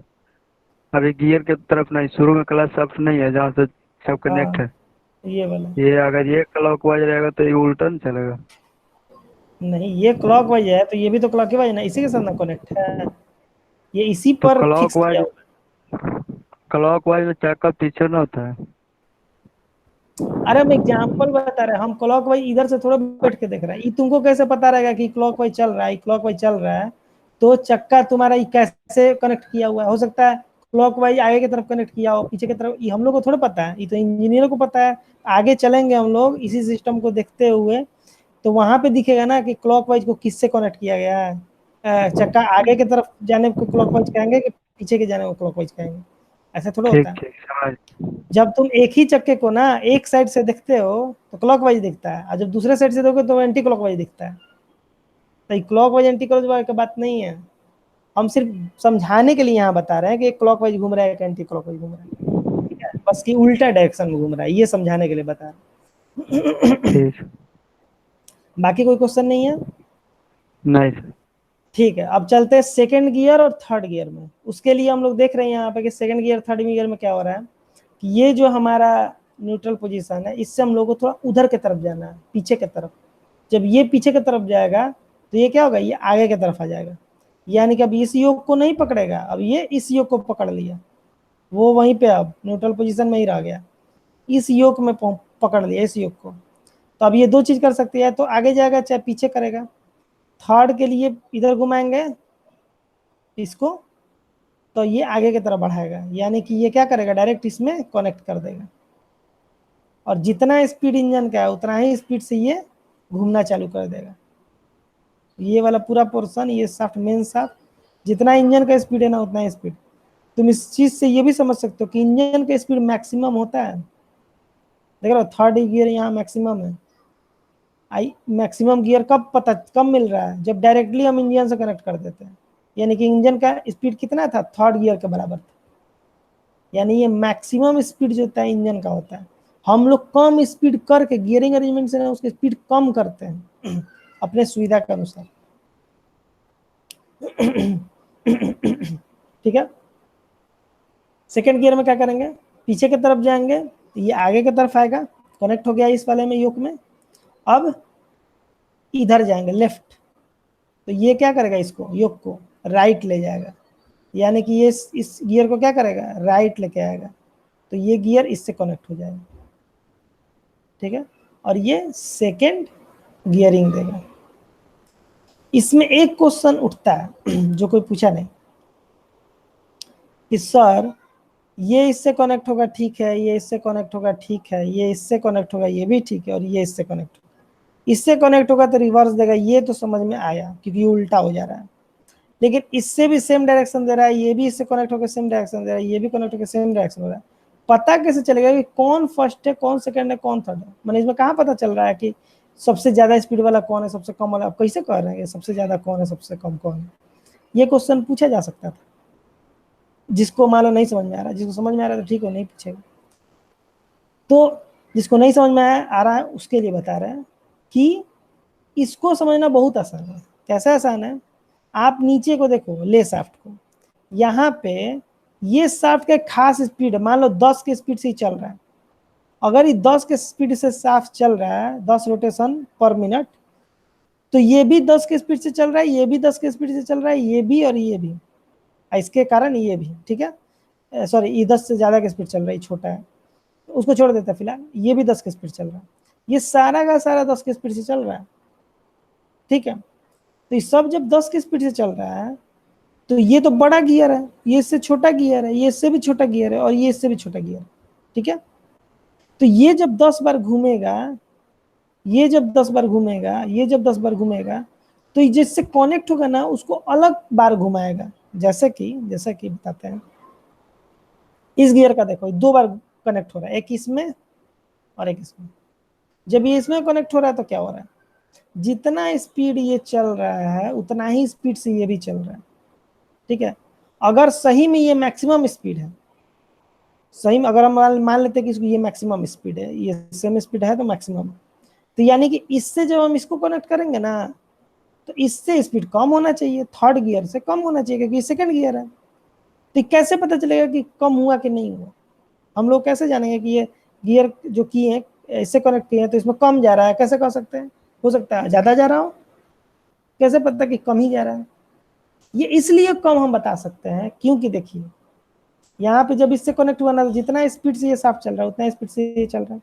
अभी गियर के तरफ नहीं, शुरू में क्लच सब नहीं है जहाँ से सब कनेक्ट हाँ है। ये वाला, ये अगर ये क्लॉक वाइज रहेगा तो ये उल्टा नहीं चलेगा। नहीं ये क्लॉक वाइज है तो ये भी तो क्लॉक वाइज ना, इसी के साथ ना कनेक्ट है, ये इसी तो पर फिक्स किया हुआ क्लॉक वाइज में चक्का पीछे ना होता है। है। अरे हम एग्जाम्पल बता रहे हैं, हम क्लॉक वाइज इधर से थोड़ा बैठ के देख रहे हैं, ये तुमको कैसे पता रहेगा कि क्लॉक वाइज चल रहा है, क्लॉक वाइज चल रहा है, तो चक्का तुम्हारा ये कैसे कनेक्ट किया हुआ है, हो सकता है क्लॉक वाइज आगे की तरफ कनेक्ट किया हो, पीछे की तरफ, ये हम लोग को थोड़ा पता है, ये तो इंजीनियर को पता है। आगे चलेंगे हम लोग इसी सिस्टम को देखते हुए, तो वहां पे दिखेगा ना कि क्लॉकवाइज को किससे कनेक्ट किया गया है, चक्का आगे की तरफ जाने को क्लॉकवाइज कहेंगे कि पीछे के जाने को क्लॉकवाइज कहेंगे, ऐसा थोड़ा होता ठीक है। ठीक समझ। जब तुम एक ही चक्के को ना एक साइड से देखते हो तो क्लॉकवाइज दिखता है, और जब दूसरे साइड से देखोगे तो एंटी क्लॉकवाइज दिखता है। तो क्लॉकवाइज एंटी क्लॉकवाइज का बात नहीं है, हम सिर्फ समझाने के लिए यहाँ बता रहे हैं कि एक क्लॉकवाइज घूम रहा है एक एंटी क्लॉकवाइज घूम रहा है, ठीक है, बस कि उल्टा डायरेक्शन में घूम रहा है, ये समझाने के लिए बता रहे हैं। ठीक। बाकी कोई क्वेश्चन नहीं है? नहीं सर। ठीक है, अब चलते हैं सेकंड गियर और थर्ड गियर में। उसके लिए हम लोग देख रहे हैं यहाँ पे कि सेकंड गियर थर्ड गियर में क्या हो रहा है कि ये जो हमारा न्यूट्रल पोजीशन है, इससे हम लोग को थोड़ा उधर की तरफ जाना है, पीछे की तरफ। जब ये पीछे की तरफ जाएगा तो ये क्या होगा, ये आगे की तरफ आ जाएगा, यानी कि अब इस योग को नहीं पकड़ेगा, अब ये इस योग को पकड़ लिया, वो वहीं पे अब न्यूट्रल पोजीशन में ही रह गया, इस योग में पकड़ लिया इस योग को। तो अब ये दो चीज कर सकती है, तो आगे जाएगा चाहे पीछे करेगा। थर्ड के लिए इधर घुमाएंगे इसको, तो ये आगे की तरफ बढ़ाएगा, यानी कि ये क्या करेगा, डायरेक्ट इसमें कनेक्ट कर देगा, और जितना स्पीड इंजन का है उतना ही स्पीड से ये घूमना चालू कर देगा। ये वाला पूरा पोर्शन, ये साफ्ट मेन साफ्ट, जितना इंजन का स्पीड है ना उतना ही स्पीड। तुम इस चीज से ये भी समझ सकते हो कि इंजन का स्पीड मैक्सिमम होता है, देख रहे हो थर्ड गियर यहाँ मैक्सिमम है। आई मैक्सिमम गियर कब मिल रहा है, जब डायरेक्टली हम इंजन से कनेक्ट कर देते हैं, यानी कि इंजन का स्पीड कितना था, थर्ड गियर के बराबर था, यानी ये मैक्सिमम स्पीड जो होता है इंजन का होता है। हम लोग कम स्पीड करके गियरिंग अरेंजमेंट से ना उसकी स्पीड कम करते हैं अपने सुविधा के अनुसार। ठीक है, सेकेंड गियर में क्या करेंगे, पीछे की तरफ जाएंगे, ये आगे की तरफ आएगा, कनेक्ट हो गया इस वाले में योग में। अब इधर जाएंगे लेफ्ट, तो ये क्या करेगा, इसको योग को राइट ले जाएगा, यानी कि ये इस गियर को क्या करेगा, राइट लेके आएगा, तो ये गियर इससे कनेक्ट हो जाएगा। ठीक है, और ये सेकेंड गियरिंग देगा। इसमें एक क्वेश्चन उठता है जो कोई पूछा नहीं कि सर ये इससे कनेक्ट होगा ठीक है, ये इससे कनेक्ट होगा ठीक है, ये इससे कनेक्ट होगा ये भी ठीक है, और ये इससे कनेक्ट होगा, इससे कनेक्ट होगा तो रिवर्स देगा, ये तो समझ में आया क्योंकि उल्टा हो जा रहा है। लेकिन इससे भी सेम डायरेक्शन दे रहा है, ये भी इससे कनेक्ट होकर सेम डायरेक्शन दे रहा है, ये भी कनेक्ट होकर सेम डायरेक्शन हो रहा है। पता कैसे चलेगा कि कौन फर्स्ट है, कौन सेकंड है, कौन थर्ड है? मैंने इसमें कहाँ पता चल रहा है कि सबसे ज्यादा स्पीड वाला कौन है, सबसे कम वाला? आप कैसे कह रहे हैं कि सबसे ज्यादा कौन है, सबसे कम कौन है? ये क्वेश्चन पूछा जा सकता था, जिसको मान लो नहीं समझ में आ रहा, जिसको समझ में आ रहा है तो ठीक है, नहीं पूछेगा। तो जिसको नहीं समझ में आ रहा है उसके लिए बता रहे हैं कि इसको समझना बहुत आसान है। कैसा आसान है, आप नीचे को देखो ले शाफ्ट को, यहाँ पे ये शाफ्ट का एक खास स्पीड है, मान लो 10 के स्पीड से ही चल रहा है। अगर ये 10 के स्पीड से शाफ्ट चल रहा है, 10 रोटेशन पर मिनट, तो ये भी 10 के स्पीड से चल रहा है, ये भी 10 के स्पीड से चल रहा है, ये भी और ये भी, इसके कारण ये भी, ठीक है, सॉरी ये 10 से ज्यादा के स्पीड चल रहा है, छोटा है, तो उसको छोड़ देता है फिलहाल। ये भी 10 के स्पीड चल रहा है, ये सारा का सारा 10 के स्पीड से चल रहा है, ठीक है। तो ये सब जब 10 के स्पीड से चल रहा है, तो ये तो बड़ा गियर है, ये इससे छोटा गियर है, ये इससे भी छोटा गियर है, और ये इससे भी छोटा गियर है, ठीक है। तो ये जब 10 बार घूमेगा, ये जब 10 बार घूमेगा, ये जब 10 बार घूमेगा, तो ये जिससे कनेक्ट होगा ना उसको अलग बार घुमाएगा। जैसे कि बताते हैं, इस गियर का देखो 2 बार कनेक्ट हो रहा है, एक इसमें और एक इसमें। जब ये इसमें कनेक्ट हो रहा है तो क्या हो रहा है, जितना स्पीड ये चल रहा है उतना ही स्पीड से ये भी चल रहा है, ठीक है। अगर सही में ये मैक्सिमम स्पीड है, सही में अगर हम मान लेते हैं कि ये मैक्सिमम स्पीड है, ये सेम स्पीड है तो मैक्सिमम, तो यानी कि इससे जब हम इसको कनेक्ट करेंगे ना, तो इससे स्पीड कम होना चाहिए, थर्ड गियर से कम होना चाहिए, क्योंकि सेकंड गियर है। तो कैसे पता चलेगा कि कम हुआ कि नहीं हुआ, हम लोग कैसे जानेंगे कि ये गियर जो किए हैं, इससे कनेक्ट किए हैं, तो इसमें कम जा रहा है, कैसे कह सकते हैं, हो सकता है ज्यादा जा रहा हो, कैसे पता कि कम ही जा रहा है। ये इसलिए कम हम बता सकते हैं क्योंकि देखिए यहाँ पे जब इससे कनेक्ट हुआ ना, तो जितना स्पीड से ये साफ चल रहा है उतना स्पीड से ये चल रहा है।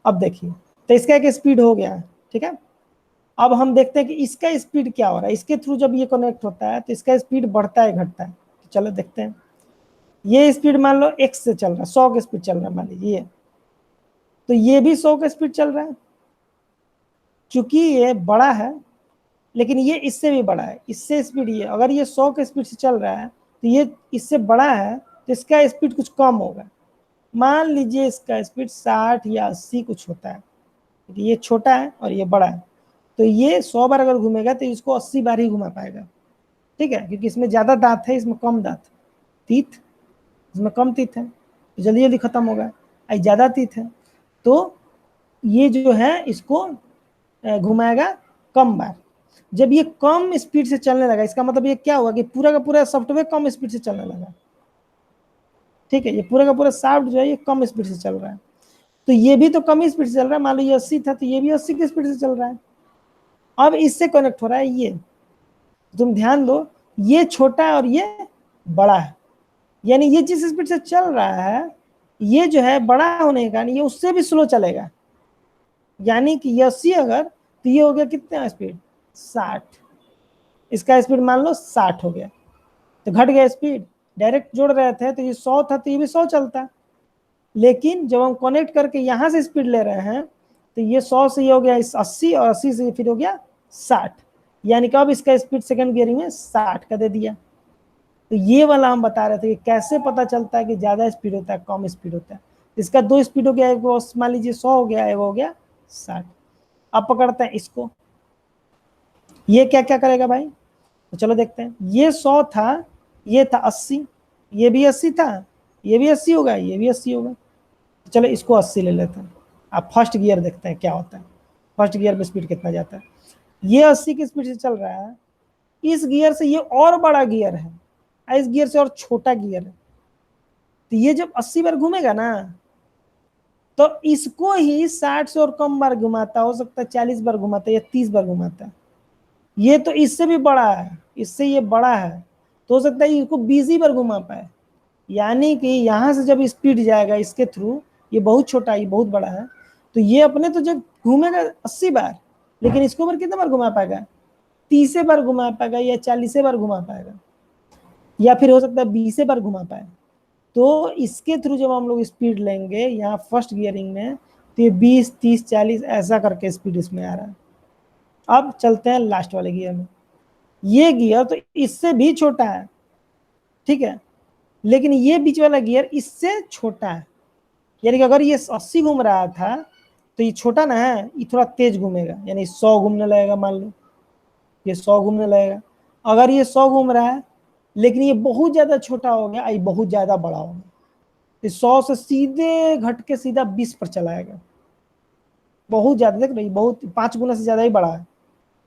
अब देखिए, तो इसका एक स्पीड हो गया, ठीक है। अब हम देखते हैं कि इसका स्पीड क्या हो रहा है, इसके थ्रू जब ये कनेक्ट होता है तो इसका स्पीड बढ़ता है घटता है, तो चलो देखते हैं। ये स्पीड मान लो x से चल रहा है, 100 का स्पीड चल रहा है मान लीजिए, तो ये भी 100 का स्पीड चल रहा है। चूंकि ये बड़ा है, लेकिन ये इससे भी बड़ा है, इससे स्पीड, ये अगर ये 100 के स्पीड से चल रहा है तो ये इससे बड़ा है, तो इसका स्पीड कुछ कम होगा। मान लीजिए इसका स्पीड 60 या 80 कुछ होता है, ये छोटा है और ये बड़ा है, तो ये 100 बार अगर घूमेगा तो इसको 80 बार ही घुमा पाएगा, ठीक है, क्योंकि इसमें ज्यादा दांत है, इसमें कम दांत, तीत इसमें कम तीत है, तो जल्दी जल्दी खत्म होगा। ज्यादा तीत है तो ये जो है इसको घुमाएगा कम बार। जब ये कम स्पीड से चलने लगा, इसका मतलब ये क्या हुआ कि पूरा का पूरा सॉफ्टवेयर कम स्पीड से चलने लगा, ठीक है। ये पूरा का पूरा सॉफ्ट जो है ये कम स्पीड से चल रहा है, तो ये भी तो कम स्पीड से चल रहा है, मान लो ये 80 था तो ये भी 80 की स्पीड से चल रहा है। अब इससे कनेक्ट हो रहा है ये, तुम ध्यान दो, ये छोटा है और ये बड़ा है, यानी ये जिस स्पीड से चल रहा है ये जो है बड़ा होने के कारण ये उससे भी स्लो चलेगा, यानी कि 80 अगर, तो ये हो गया कितना स्पीड, 60, इसका स्पीड मान लो 60 हो गया, तो घट गया स्पीड। डायरेक्ट जोड़ रहे थे तो ये 100 था तो ये भी 100 चलता, लेकिन जब हम कनेक्ट करके यहाँ से स्पीड ले रहे हैं तो ये 100 से ये हो गया 80, और 80 से फिर हो गया 60, यानी कि अब इसका स्पीड सेकंड गियरिंग में 60 का दे दिया। तो ये वाला हम बता रहे थे कि कैसे पता चलता है कि ज्यादा स्पीड होता है कम स्पीड होता है। इसका 2 स्पीड हो गया, एक मान लीजिए 100 हो गया, एक हो गया 60। अब पकड़ते हैं इसको, ये क्या क्या करेगा भाई, तो चलो देखते हैं। ये 100 था, ये था 80, ये भी 80 था, ये भी 80 होगा, ये भी 80 होगा, तो चलो इसको 80 ले लेते हैं। अब फर्स्ट गियर देखते हैं क्या होता है, फर्स्ट गियर में स्पीड कितना जाता है। ये 80 की स्पीड से चल रहा है, इस गियर से ये और बड़ा गियर है, इस गियर से और छोटा गियर है, तो ये जब 80 बार घूमेगा ना, तो इसको ही 60 से और कम बार घुमाता, हो सकता है 40 बार घुमाता है या 30 बार घुमाता है। ये तो इससे भी बड़ा है, इससे ये बड़ा है, तो हो सकता है इसको 20 ही बार घुमा पाए। यानी कि यहाँ से जब स्पीड जाएगा इसके थ्रू, ये बहुत छोटा है, ये बहुत बड़ा है, तो ये अपने तो जब घूमेगा 80 बार, लेकिन इसको बार कितने बार घुमा पाएगा, 30 बार घुमा पाएगा या 40 बार घुमा पाएगा, या फिर हो सकता है 20 बार घुमा पाए। तो इसके थ्रू जब हम लोग स्पीड लेंगे यहाँ फर्स्ट गियरिंग में, तो ये 20, 30, 40 ऐसा करके स्पीड इसमें आ रहा है। अब चलते हैं लास्ट वाले गियर में। ये गियर तो इससे भी छोटा है, ठीक है, लेकिन ये बीच वाला गियर इससे छोटा है, यानी कि अगर ये 80 घूम रहा था तो ये छोटा ना है, ये थोड़ा तेज घूमेगा, यानी 100 घूमने लगेगा, मान लो ये 100 घूमने लगेगा। अगर ये 100 घूम रहा है लेकिन ये बहुत ज्यादा छोटा हो गया, ये बहुत ज्यादा बड़ा हो गया, तो 100 से सीधे घट के सीधा 20 पर चलाएगा, बहुत ज्यादा, देख रही बहुत 5 गुना से ज्यादा ही बड़ा है,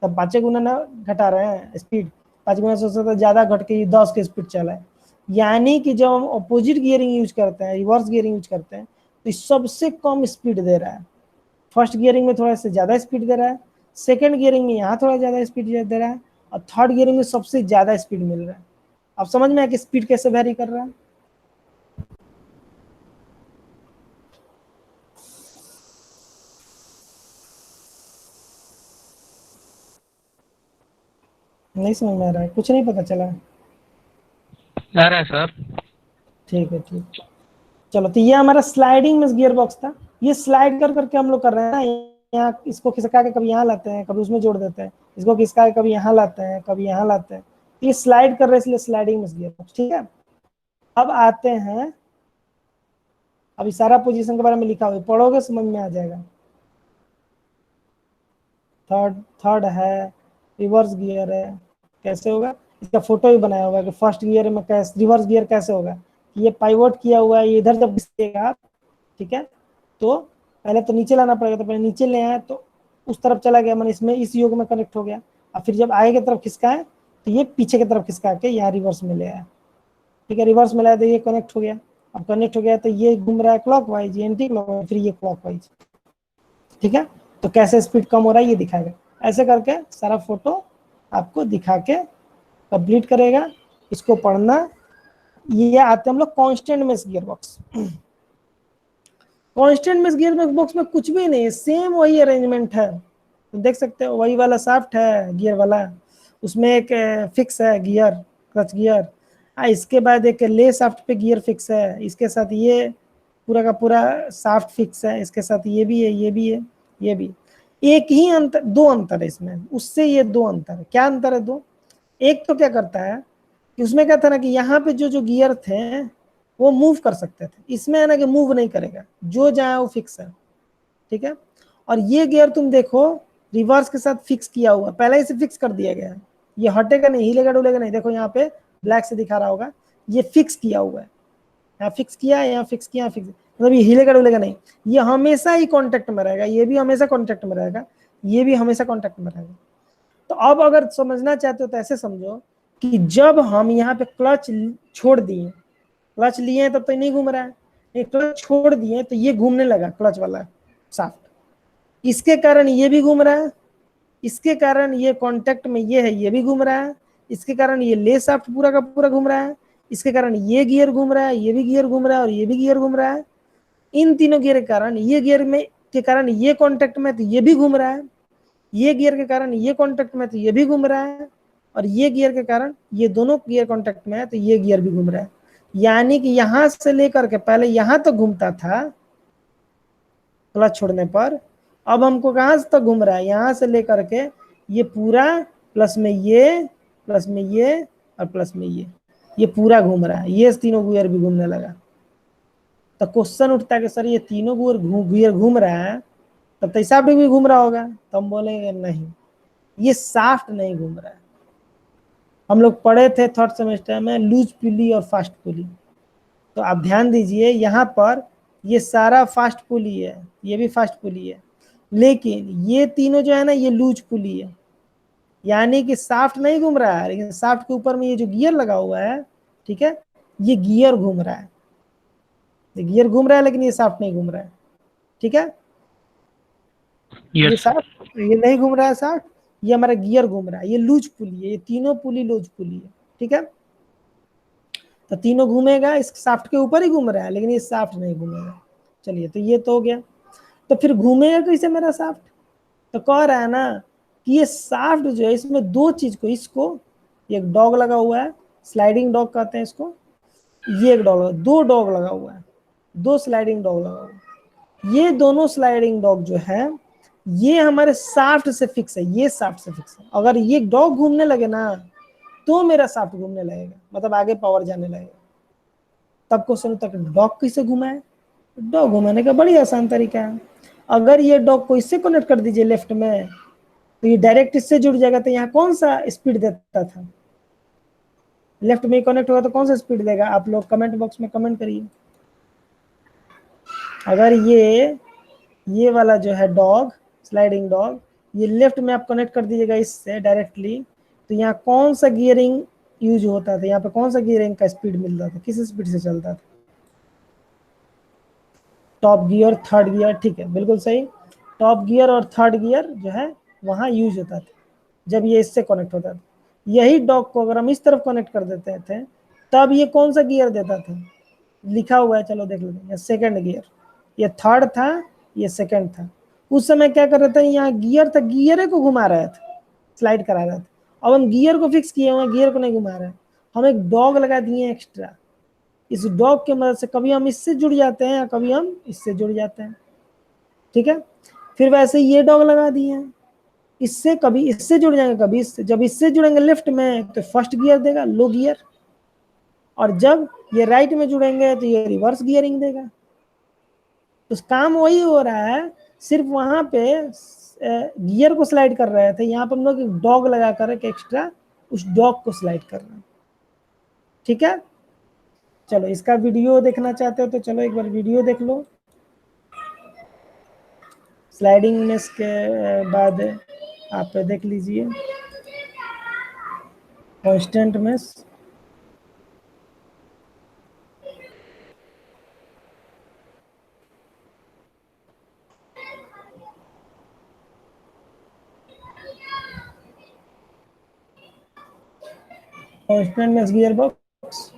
तब 5 गुना ना घटा रहे हैं स्पीड, 5 गुना से ज्यादा घट के 10 के स्पीड चला है, यानी कि जब हम अपोजिट गियरिंग यूज करते हैं, रिवर्स गियरिंग यूज करते हैं, तो सबसे कम स्पीड दे रहा है। फर्स्ट गियरिंग में थोड़ा सा ज़्यादा स्पीड दे रहा है, सेकेंड गियरिंग में यहाँ थोड़ा ज़्यादा स्पीड दे रहा है, और थर्ड गियरिंग में सबसे ज़्यादा स्पीड मिल रहा है। अब समझ में आया कि स्पीड कैसे वेरी कर रहा है। नहीं समझ में आ रहा है, कुछ नहीं पता चला। आ रहा है सर। ठीक है, ठीक। चलो, तो ये हमारा स्लाइडिंग में गियर बॉक्स था। ये स्लाइड कर करके हम लोग कर रहे हैं ना, यहाँ इसको खिसका के कभी यहाँ लाते हैं, कभी उसमें जोड़ देते हैं, इसको खिसका के कभी यहाँ लाते हैं, कभी यहाँ लाते हैं। तो ये स्लाइड कर रहे हैं, इसलिए स्लाइडिंग में गियर बॉक्स। ठीक है, अब आते हैं, अभी सारा पोजीशन के बारे में लिखा हुआ पढ़ोगे समझ में आ जाएगा। थर्ड थर्ड है, रिवर्स गियर है, कैसे होगा, इसका फोटो भी बनाया हुआ है कि फर्स्ट गियर में कैसे, रिवर्स गियर कैसे होगा। ये पाइवोट किया हुआ है, ये इधर जब घिसेगा, ठीक है, तो पहले तो नीचे लाना पड़ेगा, तो पहले नीचे ले आए तो उस तरफ चला गया, मैंने इसमें इस योग में कनेक्ट हो गया। और फिर जब आगे की तरफ खिसका है तो ये पीछे की तरफ खिसका के यहाँ रिवर्स में ले आया। ठीक है, रिवर्स में लाया तो ये कनेक्ट हो गया। अब कनेक्ट हो गया तो ये घूम रहा है क्लॉकवाइज, ये एंटी क्लॉकवाइज, फिर ये क्लॉकवाइज। ठीक है, तो कैसे स्पीड कम हो रहा है ये दिखाएगा। ऐसे करके सारा फोटो आपको दिखा के कंप्लीट करेगा। इसको पढ़ना। ये आते हम लोग constant mesh gear box. Constant mesh gear box में कुछ भी नहीं है, सेम वही अरेंजमेंट है। तो देख सकते हो वही वाला शाफ्ट है गियर वाला, उसमें एक फिक्स है गियर, क्लच गियर। इसके बाद एक ले शाफ्ट पे गियर फिक्स है, इसके साथ ये पूरा का पूरा शाफ्ट फिक्स है, इसके साथ ये भी है, ये भी है, ये भी। एक ही अंतर, दो अंतर है इसमें, उससे ये दो अंतर है। क्या अंतर है दो? एक तो क्या करता है कि उसमें क्या था ना कि यहाँ पे जो जो गियर थे वो मूव कर सकते थे, इसमें है ना कि मूव नहीं करेगा, जो जाए वो फिक्स है। ठीक है, और ये गियर तुम देखो रिवर्स के साथ फिक्स किया हुआ, पहले ही से फिक्स कर दिया गया है, ये हटेगा नहीं, हिलेगा डुलेगा नहीं। देखो यहाँ पे ब्लैक से दिखा रहा होगा, ये फिक्स किया हुआ है, यहाँ फिक्स किया है, यहाँ फिक्स किया, यहाँ फिक्स, मतलब ये हिलेगा डुलेगा नहीं, ये हमेशा ही कॉन्टेक्ट में रहेगा, ये भी हमेशा कॉन्टेक्ट में रहेगा, ये भी हमेशा कॉन्टेक्ट में रहेगा। तो अब अगर समझना चाहते हो तो ऐसे समझो कि जब हम यहाँ पे क्लच छोड़ दिए, क्लच लिए तब तो नहीं घूम रहा है, ये क्लच छोड़ दिए तो ये घूमने लगा, क्लच वाला शाफ्ट, इसके कारण ये भी घूम रहा है, इसके कारण ये कांटेक्ट में ये है, ये भी घूम रहा है, इसके कारण ये ले शाफ्ट पूरा का पूरा घूम रहा है, इसके कारण ये गियर घूम रहा है, ये भी गियर घूम रहा है, और ये भी गियर घूम रहा है। इन तीनों गियर के कारण, ये गियर में के कारण ये कांटेक्ट में तो ये भी घूम रहा है, ये गियर के कारण ये कांटेक्ट में तो ये भी घूम रहा है, और ये गियर के कारण ये दोनों गियर कांटेक्ट में है तो ये गियर भी घूम रहा है। यानी कि यहां से लेकर के पहले यहां तक घूमता था क्लच छोड़ने पर, अब हमको कहां से तक घूम रहा है, यहां से लेकर के ये पूरा, प्लस में ये, प्लस में ये, और प्लस में ये पूरा घूम रहा है, ये तीनों गियर भी घूमने लगा। तो क्वेश्चन उठता है कि सर ये तीनों गियर घूम रहा है तब तो शाफ्ट भी घूम रहा होगा, तो हम बोलेंगे नहीं, ये शाफ्ट नहीं घूम रहा है। हम लोग पढ़े थे थर्ड सेमेस्टर में लूज पुली और फास्ट पुली, तो आप ध्यान दीजिए यहाँ पर ये सारा फास्ट पुली है, ये भी फास्ट पुली है, लेकिन ये तीनों जो है ना ये लूज पुली है, यानी कि शाफ्ट नहीं घूम रहा है, लेकिन शाफ्ट के ऊपर में ये जो गियर लगा हुआ है, ठीक है, ये गियर घूम रहा है, ये गियर घूम रहा है, लेकिन ये शाफ्ट नहीं घूम रहा है। ठीक है, ये यस। शाफ्ट, ये नहीं घूम रहा है शाफ्ट, ये हमारा गियर घूम रहा है, ये लूज पुली है, ये तीनों पुली लूज पुली है। ठीक है, तो तीनों घूमेगा, इस शाफ्ट के ऊपर ही घूम रहा है, लेकिन ये शाफ्ट नहीं घूमेगा। चलिए, तो ये तो हो गया। तो फिर घूमेगा कैसे मेरा शाफ्ट? तो कह रहा है ना कि ये शाफ्ट जो है इसमें दो चीज को, इसको एक डॉग लगा हुआ है, स्लाइडिंग डॉग कहते हैं इसको, ये एक डॉग, दो डॉग लगा हुआ है, दो स्लाइडिंग डॉग लगा हुआ है। ये दोनों स्लाइडिंग डॉग जो है ये हमारे शाफ्ट से फिक्स है, ये शाफ्ट से फिक्स है। अगर ये डॉग घूमने लगे ना तो मेरा शाफ्ट घूमने लगेगा, मतलब आगे पावर जाने लगेगा। तब क्वेश्चन तक डॉग कैसे घुमाए? डॉग घुमाने का बड़ी आसान तरीका है। अगर ये डॉग को इससे कनेक्ट कर दीजिए लेफ्ट में, तो ये डायरेक्ट इससे जुड़ जाएगा, तो यहाँ कौन सा स्पीड देता था? लेफ्ट में कनेक्ट होगा तो कौन सा स्पीड देगा? आप लोग कमेंट बॉक्स में कमेंट करिए। अगर ये वाला जो है डॉग, स्लाइडिंग डॉग, ये लेफ्ट में आप कनेक्ट कर दीजिएगा इससे डायरेक्टली, तो यहाँ कौन सा गियरिंग यूज होता था, यहाँ पे कौन सा गियरिंग का स्पीड मिलता था, किस स्पीड से चलता था? टॉप गियर, थर्ड गियर, ठीक है बिल्कुल सही। टॉप गियर और थर्ड गियर जो है वहाँ यूज होता था जब ये इससे कनेक्ट होता था। यही डॉग को अगर हम इस तरफ कनेक्ट कर देते थे तब ये कौन सा गियर देता था? लिखा हुआ है, चलो देख लेते हैं। सेकंड गियर, ये थर्ड था, ये सेकंड था। उस समय क्या कर रहे थे, यहाँ गियर था, गियर को घुमा रहा था, स्लाइड करा रहा था। अब हम गियर को फिक्स किए हुए, गियर को नहीं घुमा रहे हैं, हम एक डॉग लगा दिए एक्स्ट्रा। इस डॉग की मदद से कभी हम इससे जुड़ जाते हैं या कभी हम इससे जुड़ जाते हैं, ठीक है। फिर वैसे ये डॉग लगा दिए हैं, इससे कभी इससे जुड़ जाएंगे कभी इससे। जब इससे जुड़ेंगे लेफ्ट में तो फर्स्ट गियर देगा, लो गियर, और जब ये राइट में जुड़ेंगे तो ये रिवर्स गियरिंग देगा। तो काम वही हो रहा है, सिर्फ वहां पे गियर को स्लाइड कर रहे थे, यहाँ पर हम लोग डॉग लगा कर एक एक्स्ट्रा उस डॉग को स्लाइड कर रहे हैं, ठीक है। चलो इसका वीडियो देखना चाहते हो तो चलो एक बार वीडियो देख लो। स्लाइडिंग में के बाद आप देख लीजिए कांस्टेंट में। कांस्टेंट में गियर बॉक्स,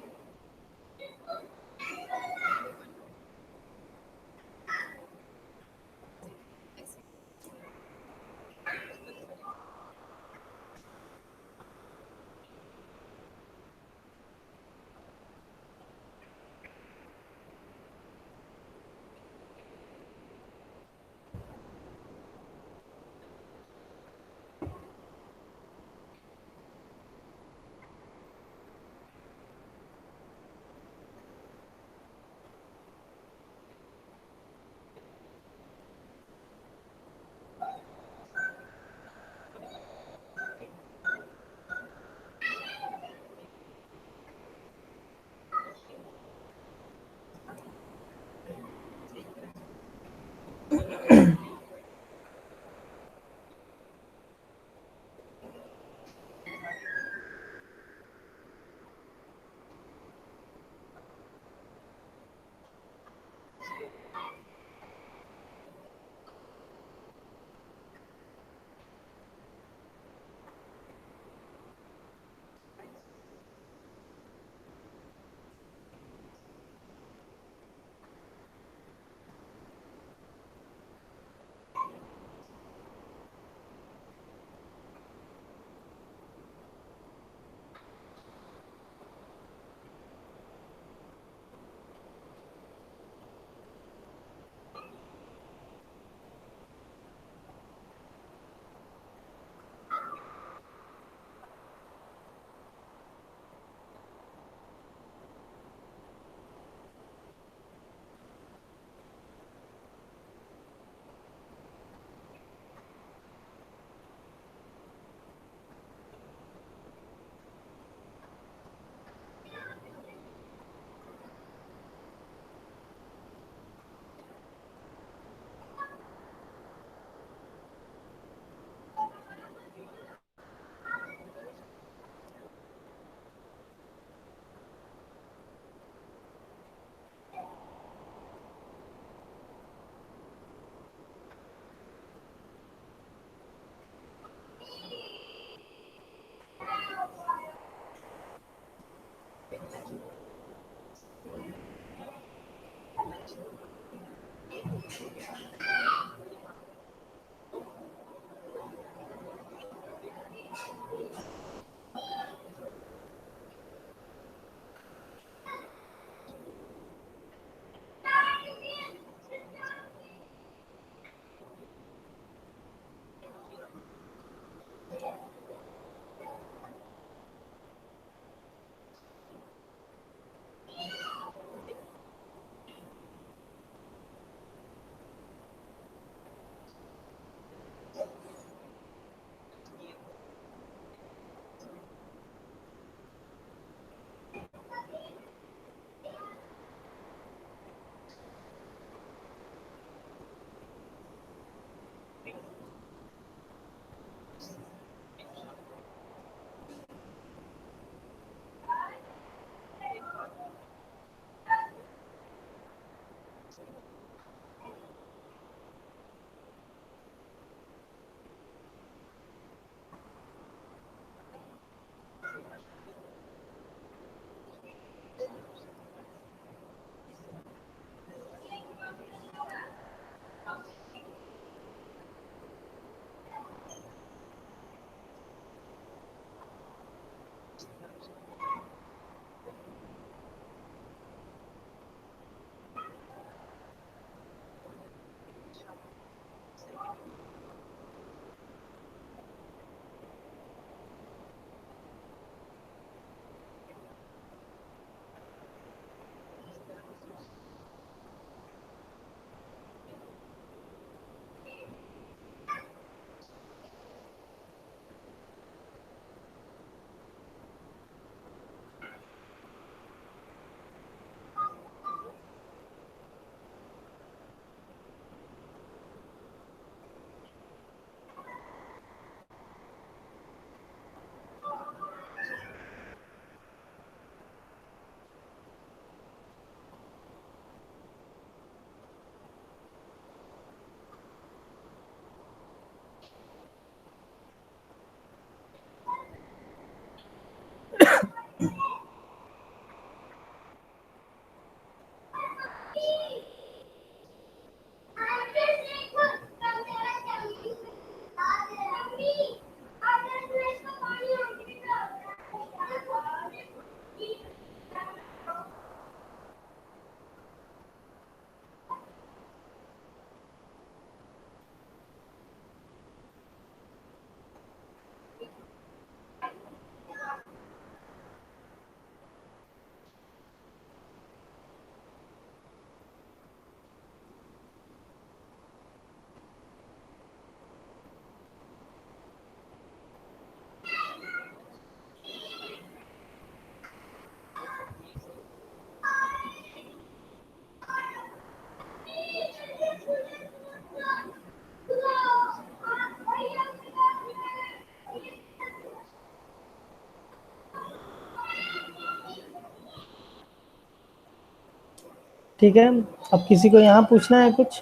ठीक है, अब किसी को यहाँ पूछना है कुछ?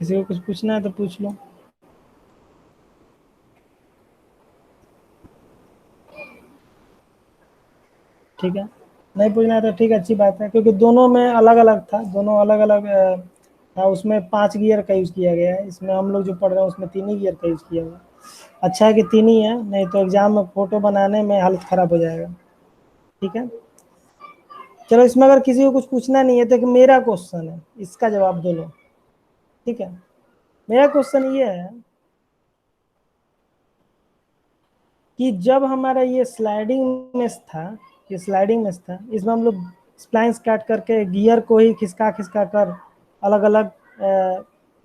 किसी को कुछ पूछना है तो पूछ लो। ठीक है, नहीं पूछना है तो ठीक है, अच्छी बात है, क्योंकि दोनों में अलग अलग था, दोनों अलग अलग था। उसमें 5 गियर का यूज़ किया गया है, इसमें हम लोग जो पढ़ रहे हैं उसमें 3 ही गियर का यूज़ किया हुआ है। अच्छा है कि 3 ही है, नहीं तो एग्जाम में फोटो बनाने में हालत खराब हो जाएगा। ठीक है, चलो इसमें अगर किसी को कुछ पूछना नहीं है तो एक मेरा क्वेश्चन है, इसका जवाब दो लो। ठीक है, मेरा क्वेश्चन ये है कि जब हमारा ये स्लाइडिंग मेश था, ये स्लाइडिंग मेश था, इसमें हम लोग स्प्लाइंस काट करके गियर को ही खिसका खिसका कर अलग अलग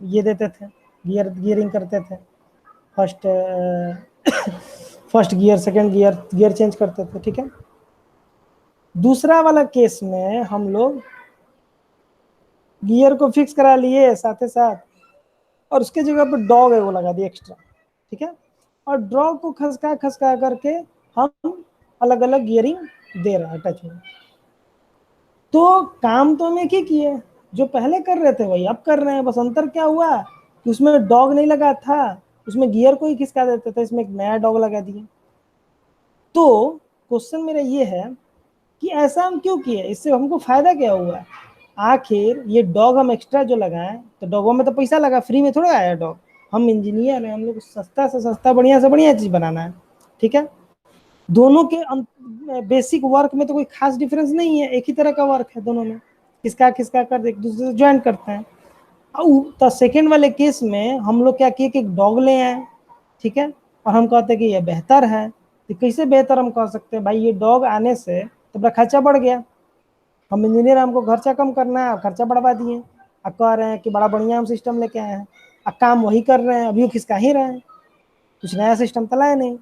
ये देते थे, गियरिंग करते थे। First first gear, second gear, gear change करते थे। ठीक है, दूसरा वाला केस में हम लोग गियर को फिक्स करा लिए साथ ही साथ, और उसके जगह पर डॉग है वो लगा दिया एक्स्ट्रा। ठीक है, और डॉग को खसका खसका करके हम अलग अलग गियरिंग दे रहे हैं अटैचमेंट। तो काम तो हम एक ही किए, जो पहले कर रहे थे वही अब कर रहे हैं, बस अंतर क्या हुआ कि उसमें डॉग नहीं लगा था, उसमें गियर को ही खिसका देते थे, इसमें एक नया डॉग लगा दिए। तो क्वेश्चन मेरा ये है कि ऐसा हम क्यों किए, इससे हमको फायदा क्या हुआ? आखिर ये डॉग हम एक्स्ट्रा जो लगाए, तो डॉगों में तो पैसा लगा, फ्री में थोड़ा आया डॉग। हम इंजीनियर हैं, हम लोग सस्ता से सस्ता बढ़िया से बढ़िया चीज बनाना है। ठीक है, दोनों के बेसिक वर्क में तो कोई खास डिफरेंस नहीं है, एक ही तरह का वर्क है दोनों में, किसका किसका कर एक दूसरे से ज्वाइन करते हैं। तो सेकेंड वाले केस में हम लोग क्या किए कि एक डॉग ले आए। ठीक है, और हम कहते हैं कि ये बेहतर है। तो कैसे बेहतर हम कह सकते हैं? भाई ये डॉग आने से तो अपना खर्चा बढ़ गया, हम इंजीनियर, हमको खर्चा कम करना है, खर्चा बढ़वा दिए। अब कह रहे हैं कि बड़ा बढ़िया हम सिस्टम लेके आए हैं, अब काम वही कर रहे हैं, अभी खिसका ही रहे हैं, कुछ नया सिस्टम तो लाए नहीं।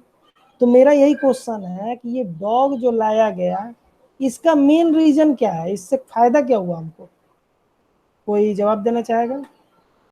तो मेरा यही क्वेश्चन है कि ये डॉग जो लाया गया, इसका मेन रीजन क्या है, इससे फायदा क्या हुआ हमको? कोई जवाब देना चाहेगा?